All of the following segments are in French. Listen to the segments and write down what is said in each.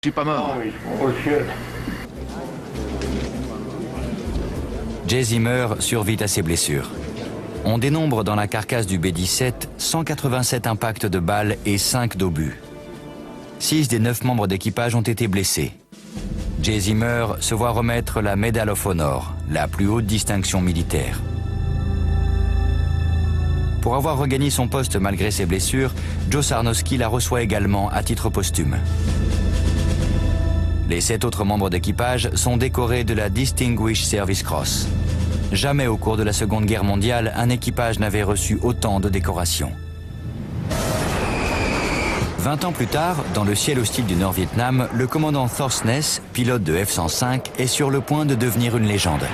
Je suis pas mort. Jay Zimmer survit à ses blessures. On dénombre dans la carcasse du B-17 187 impacts de balles et 5 d'obus. 6 des 9 membres d'équipage ont été blessés. Jay Zimmer se voit remettre la Medal of Honor, la plus haute distinction militaire. Pour avoir regagné son poste malgré ses blessures, Joe Sarnowski la reçoit également à titre posthume. Les 7 autres membres d'équipage sont décorés de la Distinguished Service Cross. Jamais au cours de la Seconde Guerre mondiale, un équipage n'avait reçu autant de décorations. 20 ans plus tard, dans le ciel hostile du Nord-Vietnam, le commandant Thorsness, pilote de F-105, est sur le point de devenir une légende.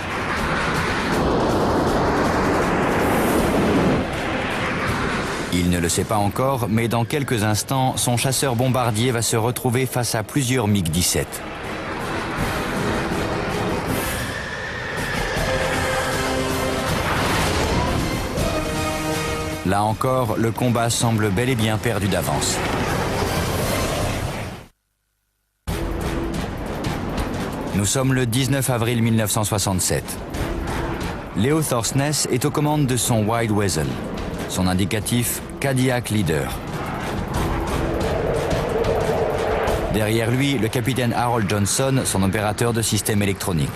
Il ne le sait pas encore, mais dans quelques instants, son chasseur bombardier va se retrouver face à plusieurs MiG-17. Là encore, le combat semble bel et bien perdu d'avance. Nous sommes le 19 avril 1967. Leo Thorsness est aux commandes de son Wild Weasel. Son indicatif, Kadiak Leader. Derrière lui, le capitaine Harold Johnson, son opérateur de système électronique.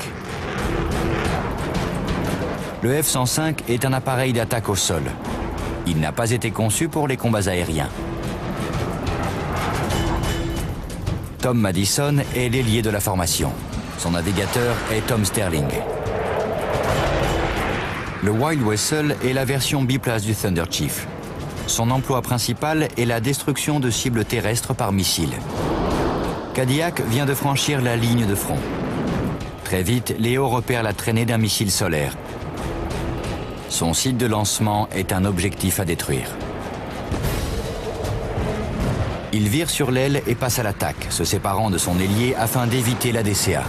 Le F-105 est un appareil d'attaque au sol. Il n'a pas été conçu pour les combats aériens. Tom Madison est l'ailier de la formation. Son navigateur est Tom Sterling. Le Wild Weasel est la version biplace du Thunder Chief. Son emploi principal est la destruction de cibles terrestres par missile. Kadiak vient de franchir la ligne de front. Très vite, Léo repère la traînée d'un missile solaire. Son site de lancement est un objectif à détruire. Il vire sur l'aile et passe à l'attaque, se séparant de son ailier afin d'éviter la DCA.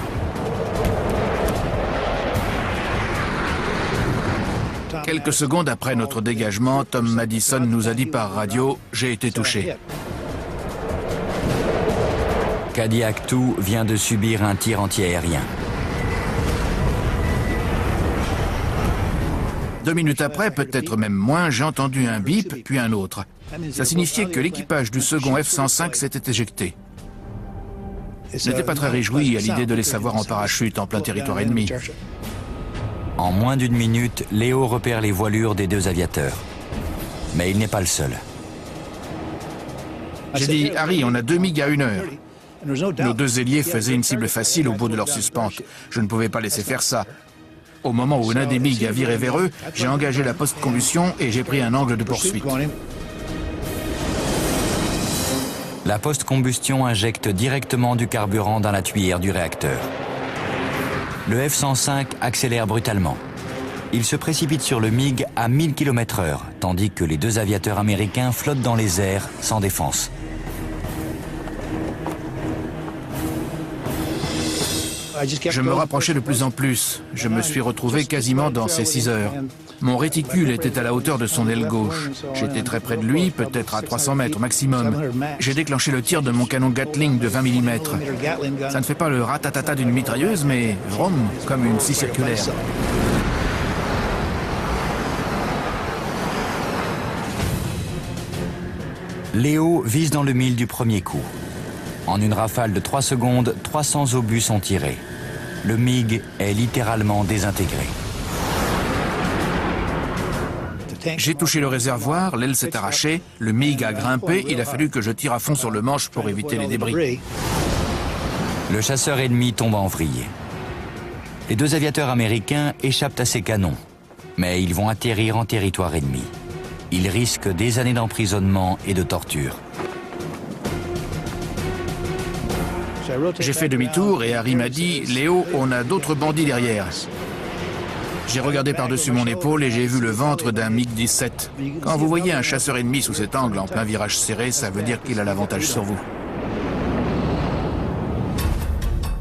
Quelques secondes après notre dégagement, Tom Madison nous a dit par radio « J'ai été touché ». Kadiak 2 vient de subir un tir antiaérien. 2 minutes après, peut-être même moins, j'ai entendu un bip, puis un autre. Ça signifiait que l'équipage du second F-105 s'était éjecté. Je n'étais pas très réjoui à l'idée de les savoir en parachute en plein territoire ennemi. En moins d'une minute, Léo repère les voilures des 2 aviateurs. Mais il n'est pas le seul. J'ai dit « Harry, on a 2 MiG à 1 heure ». Nos 2 ailiers faisaient une cible facile au bout de leur suspente. Je ne pouvais pas laisser faire ça. Au moment où l'un des MiG a viré vers eux, j'ai engagé la post-combustion et j'ai pris un angle de poursuite. La post-combustion injecte directement du carburant dans la tuyère du réacteur. Le F-105 accélère brutalement. Il se précipite sur le MiG à 1000 km/h, tandis que les 2 aviateurs américains flottent dans les airs sans défense. Je me rapprochais de plus en plus. Je me suis retrouvé quasiment dans ces 6 heures. Mon réticule était à la hauteur de son aile gauche. J'étais très près de lui, peut-être à 300 mètres maximum. J'ai déclenché le tir de mon canon Gatling de 20 mm. Ça ne fait pas le ratatata d'une mitrailleuse, mais vroom, comme une scie circulaire. Léo vise dans le mille du premier coup. En une rafale de 3 secondes, 300 obus sont tirés. Le MiG est littéralement désintégré. J'ai touché le réservoir, l'aile s'est arrachée, le MiG a grimpé, il a fallu que je tire à fond sur le manche pour éviter les débris. Le chasseur ennemi tombe en vrille. Les 2 aviateurs américains échappent à ses canons, mais ils vont atterrir en territoire ennemi. Ils risquent des années d'emprisonnement et de torture. J'ai fait demi-tour et Harry m'a dit « Léo, on a d'autres bandits derrière ». J'ai regardé par-dessus mon épaule et j'ai vu le ventre d'un MiG-17. Quand vous voyez un chasseur ennemi sous cet angle en plein virage serré, ça veut dire qu'il a l'avantage sur vous.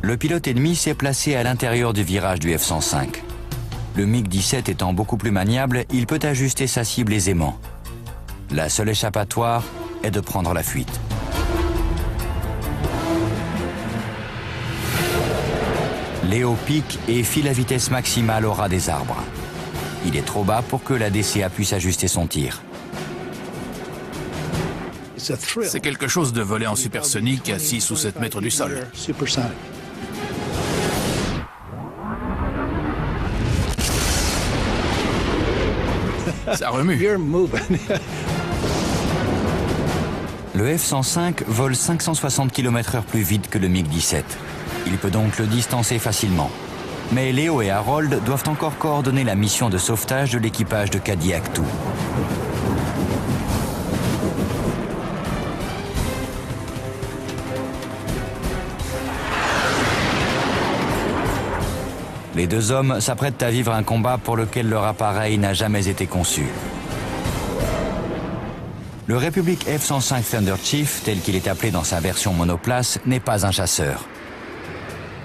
Le pilote ennemi s'est placé à l'intérieur du virage du F-105. Le MiG-17 étant beaucoup plus maniable, il peut ajuster sa cible aisément. La seule échappatoire est de prendre la fuite. Léo pique et file à vitesse maximale au ras des arbres. Il est trop bas pour que la DCA puisse ajuster son tir. C'est quelque chose de voler en supersonique à 6 ou 7 mètres du sol. Ça remue. Le F-105 vole 560 km/h plus vite que le MiG-17. Il peut donc le distancer facilement. Mais Léo et Harold doivent encore coordonner la mission de sauvetage de l'équipage de Cadillac II. Les deux hommes s'apprêtent à vivre un combat pour lequel leur appareil n'a jamais été conçu. Le Republic F-105 Thunder Chief, tel qu'il est appelé dans sa version monoplace, n'est pas un chasseur.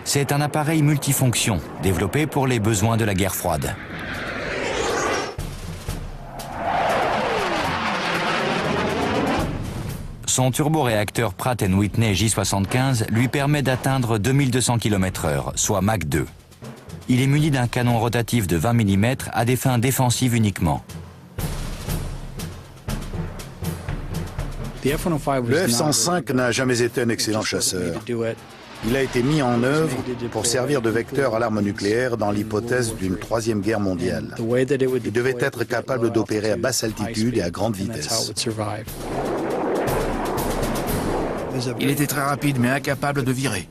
C'est un appareil multifonction, développé pour les besoins de la guerre froide. Son turboréacteur Pratt & Whitney J75 lui permet d'atteindre 2200 km/h, soit Mach 2. Il est muni d'un canon rotatif de 20 mm à des fins défensives uniquement. Le F-105 n'a jamais été un excellent chasseur. Il a été mis en œuvre pour servir de vecteur à l'arme nucléaire dans l'hypothèse d'une troisième guerre mondiale. Il devait être capable d'opérer à basse altitude et à grande vitesse. Il était très rapide mais incapable de virer.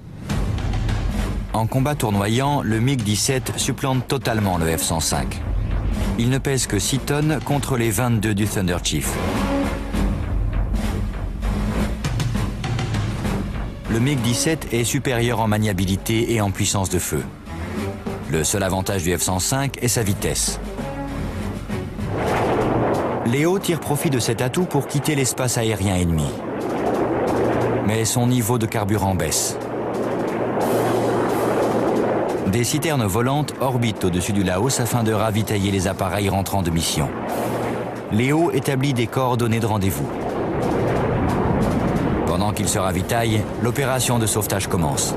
En combat tournoyant, le MiG-17 supplante totalement le F-105. Il ne pèse que 6 tonnes contre les 22 du Thunder Chief. Le MiG-17 est supérieur en maniabilité et en puissance de feu. Le seul avantage du F-105 est sa vitesse. Léo tire profit de cet atout pour quitter l'espace aérien ennemi. Mais son niveau de carburant baisse. Des citernes volantes orbitent au-dessus du Laos afin de ravitailler les appareils rentrant de mission. Léo établit des coordonnées de rendez-vous. Pendant qu'il se ravitaille, l'opération de sauvetage commence.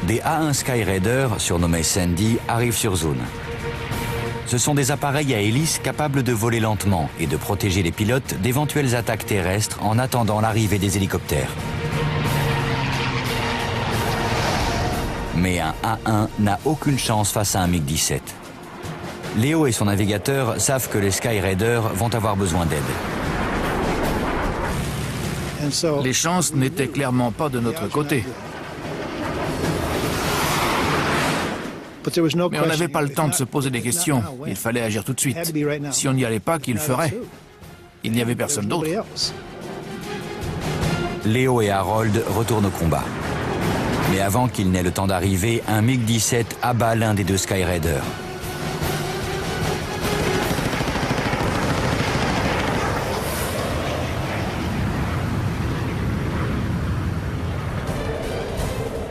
Des A-1 Skyraider, surnommés Sandy, arrivent sur zone. Ce sont des appareils à hélice capables de voler lentement et de protéger les pilotes d'éventuelles attaques terrestres en attendant l'arrivée des hélicoptères. Mais un A-1 n'a aucune chance face à un MiG-17. Léo et son navigateur savent que les Skyraider vont avoir besoin d'aide. Les chances n'étaient clairement pas de notre côté. Mais on n'avait pas le temps de se poser des questions. Il fallait agir tout de suite. Si on n'y allait pas, qui le ferait? Il n'y avait personne d'autre. Léo et Harold retournent au combat. Mais avant qu'il n'ait le temps d'arriver, un MiG-17 abat l'un des deux Skyraider.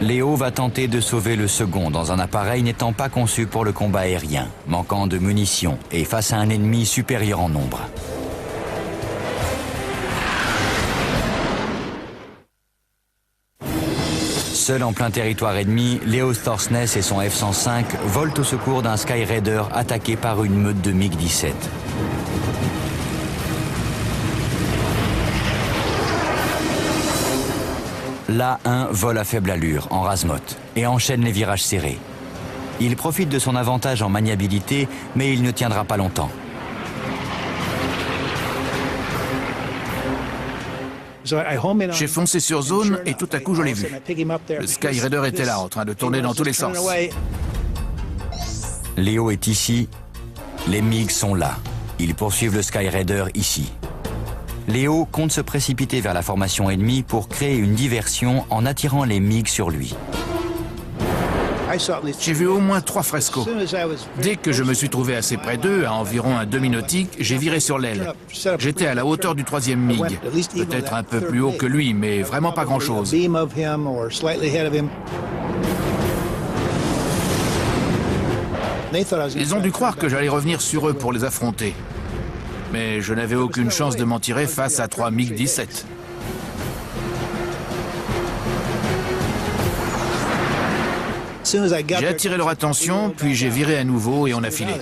Léo va tenter de sauver le second dans un appareil n'étant pas conçu pour le combat aérien, manquant de munitions et face à un ennemi supérieur en nombre. Seul en plein territoire ennemi, Léo Thorsness et son F-105 volent au secours d'un Skyraider attaqué par une meute de MiG-17. L'A-1 vole à faible allure, en rase-motte, et enchaîne les virages serrés. Il profite de son avantage en maniabilité, mais il ne tiendra pas longtemps. J'ai foncé sur zone et tout à coup je l'ai vu. Le Skyraider était là, en train de tourner dans tous les sens. Léo est ici, les MiG sont là. Ils poursuivent le Skyraider ici. Léo compte se précipiter vers la formation ennemie pour créer une diversion en attirant les MiG sur lui. J'ai vu au moins 3 frescos. Dès que je me suis trouvé assez près d'eux, à environ un demi-nautique, j'ai viré sur l'aile. J'étais à la hauteur du 3e MiG. Peut-être un peu plus haut que lui, mais vraiment pas grand-chose. Ils ont dû croire que j'allais revenir sur eux pour les affronter. Mais je n'avais aucune chance de m'en tirer face à 3 MiG-17. J'ai attiré leur attention, puis j'ai viré à nouveau et on a filé.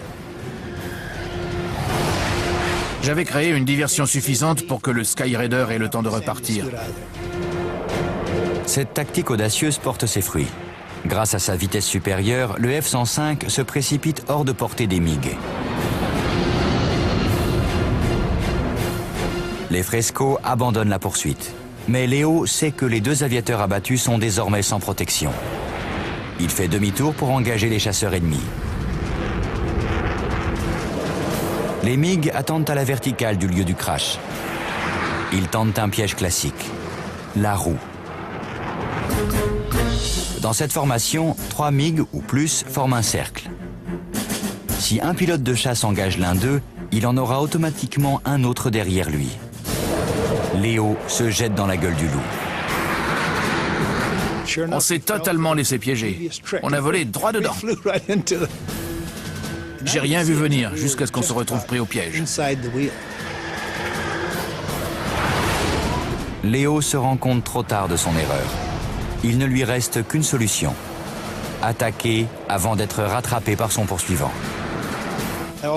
J'avais créé une diversion suffisante pour que le Skyraider ait le temps de repartir. Cette tactique audacieuse porte ses fruits. Grâce à sa vitesse supérieure, le F-105 se précipite hors de portée des MiG. Les Fresco abandonnent la poursuite. Mais Léo sait que les deux aviateurs abattus sont désormais sans protection. Il fait demi-tour pour engager les chasseurs ennemis. Les MiG attendent à la verticale du lieu du crash. Ils tentent un piège classique, la roue. Dans cette formation, 3 MiG ou plus forment un cercle. Si un pilote de chasse engage l'un d'eux, il en aura automatiquement un autre derrière lui. Léo se jette dans la gueule du loup. On s'est totalement laissé piéger. On a volé droit dedans. J'ai rien vu venir jusqu'à ce qu'on se retrouve pris au piège. Léo se rend compte trop tard de son erreur. Il ne lui reste qu'une solution. Attaquer avant d'être rattrapé par son poursuivant.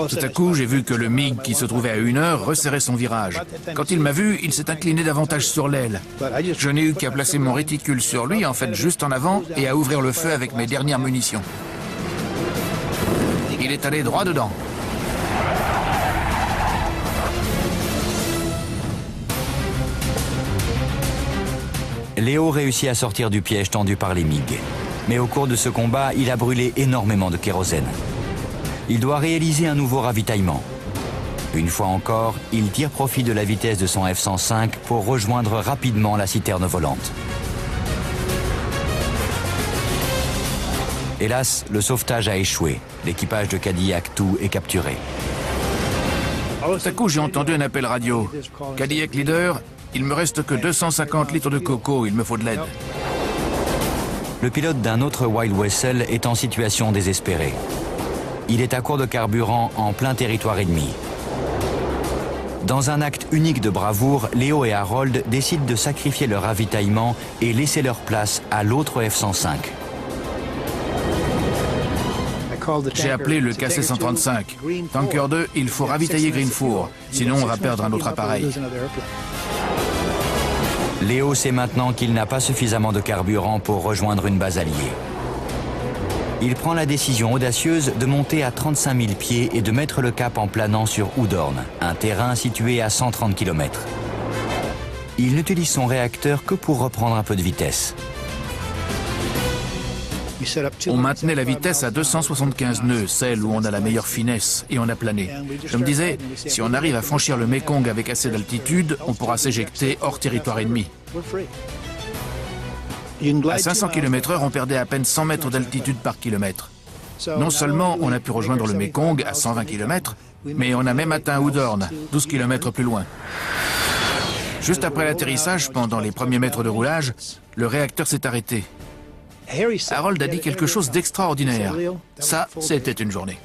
Tout à coup, j'ai vu que le MiG qui se trouvait à 1 heure resserrait son virage. Quand il m'a vu, il s'est incliné davantage sur l'aile. Je n'ai eu qu'à placer mon réticule sur lui, en fait juste en avant, et à ouvrir le feu avec mes dernières munitions. Il est allé droit dedans. Léo réussit à sortir du piège tendu par les MiG. Mais au cours de ce combat, il a brûlé énormément de kérosène. Il doit réaliser un nouveau ravitaillement. Une fois encore, il tire profit de la vitesse de son F-105 pour rejoindre rapidement la citerne volante. Hélas, le sauvetage a échoué. L'équipage de Cadillac II est capturé. Tout à coup, j'ai entendu un appel radio. Cadillac Leader, il me reste que 250 litres de coco, il me faut de l'aide. Le pilote d'un autre Wild Wessel est en situation désespérée. Il est à court de carburant en plein territoire ennemi. Dans un acte unique de bravoure, Léo et Harold décident de sacrifier leur ravitaillement et laisser leur place à l'autre F-105. J'ai appelé le KC-135. Tanker 2, il faut ravitailler Greenfour, sinon on va perdre un autre appareil. Léo sait maintenant qu'il n'a pas suffisamment de carburant pour rejoindre une base alliée. Il prend la décision audacieuse de monter à 35 000 pieds et de mettre le cap en planant sur Hawthorne, un terrain situé à 130 km. Il n'utilise son réacteur que pour reprendre un peu de vitesse. On maintenait la vitesse à 275 nœuds, celle où on a la meilleure finesse, et on a plané. Je me disais, si on arrive à franchir le Mekong avec assez d'altitude, on pourra s'éjecter hors territoire ennemi. À 500 km/h, on perdait à peine 100 mètres d'altitude par kilomètre. Non seulement on a pu rejoindre le Mekong à 120 km, mais on a même atteint Hawthorne, 12 km plus loin. Juste après l'atterrissage, pendant les premiers mètres de roulage, le réacteur s'est arrêté. Harold a dit quelque chose d'extraordinaire. Ça, c'était une journée.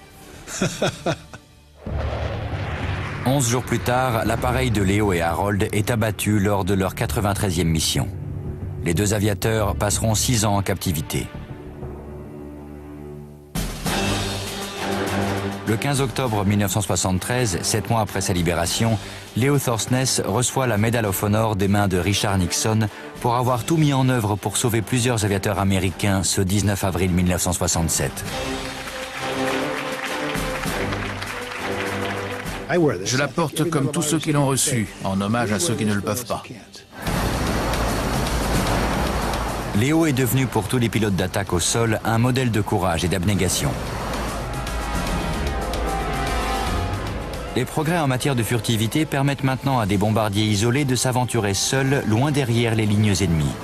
11 jours plus tard, l'appareil de Léo et Harold est abattu lors de leur 93e mission. Les deux aviateurs passeront 6 ans en captivité. Le 15 octobre 1973, 7 mois après sa libération, Léo Thorsness reçoit la Medal of Honor des mains de Richard Nixon pour avoir tout mis en œuvre pour sauver plusieurs aviateurs américains ce 19 avril 1967. Je la porte comme tous ceux qui l'ont reçue, en hommage à ceux qui ne le peuvent pas. Léo est devenu pour tous les pilotes d'attaque au sol un modèle de courage et d'abnégation. Les progrès en matière de furtivité permettent maintenant à des bombardiers isolés de s'aventurer seuls, loin derrière les lignes ennemies.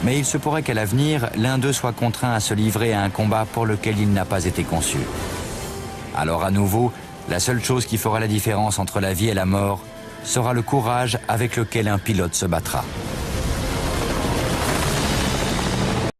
Mais il se pourrait qu'à l'avenir, l'un d'eux soit contraint à se livrer à un combat pour lequel il n'a pas été conçu. Alors à nouveau, la seule chose qui fera la différence entre la vie et la mort sera le courage avec lequel un pilote se battra.